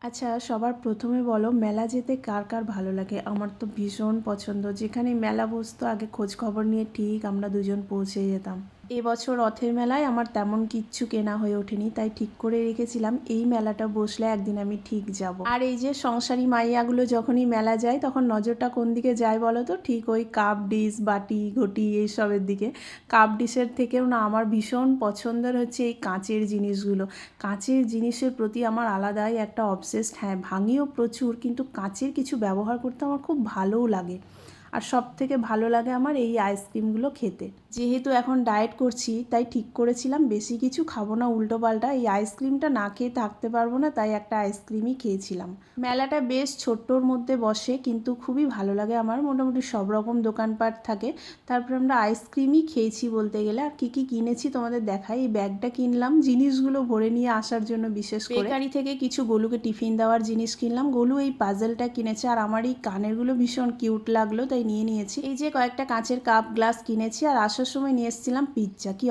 আচ্ছা, সবার প্রথমে বলো মেলা যেতে কার কার ভালো লাগে? আমার তো ভীষণ পছন্দ। যেখানেই মেলা বসতো আগে খোঁজ খবর নিয়ে ঠিক আমরা দুজন পৌঁছে যেতাম। এবছর রথের মেলায় আমার তেমন কিচ্ছু কেনা হয়ে ওঠেনি, তাই ঠিক করে রেখেছিলাম এই মেলাটা বসলে একদিন আমি ঠিক যাব। আর এই যে সংসারী মাইয়াগুলো যখনই মেলা যায় তখন নজরটা কোন দিকে যায় বলো তো? ঠিক ওই কাপ ডিশ বাটি ঘটি এইসবের দিকে। কাপ ডিশের থেকেও না আমার ভীষণ পছন্দের হচ্ছে এই কাঁচের জিনিসগুলো। কাঁচের জিনিসের প্রতি আমার আলাদাই একটা অবসেসড, হ্যাঁ ভাঙিও প্রচুর, কিন্তু কাঁচের কিছু ব্যবহার করতে আমার খুব ভালোও লাগে। আর সব থেকে ভালো লাগে আমার এই আইসক্রিমগুলো খেতে। যেহেতু এখন ডায়েট করছি তাই ঠিক করেছিলাম বেশি কিছু খাবো না উল্টোপাল্টা, এই আইসক্রিমটা না খেয়ে থাকতে পারবো না, তাই একটা আইসক্রিমই খেয়েছিলাম। মেলাটা বেশ ছোট্টর মধ্যে বসে কিন্তু খুবই ভালো লাগে আমার, মোটামুটি সব রকম দোকানপাট থাকে। তারপর আমরা আইসক্রিমই খেয়েছি বলতে গেলে। আর কী কী কিনেছি তোমাদের দেখাই। এই ব্যাগটা কিনলাম জিনিসগুলো ভরে নিয়ে আসার জন্য, বিশেষ করে বেকারি থেকে কিছু গোলুকে টিফিন দেওয়ার জিনিস কিনলাম। গোলু এই পাজেলটা কিনেছে আর আমার এই কানেরগুলো ভীষণ কিউট লাগলো তাই নিয়ে নিয়েছি। এই যে কয়েকটা কাঁচের কাপ গ্লাস কিনেছি আর আসার সময় নিয়ে এসেছিলাম পিৎজা। কি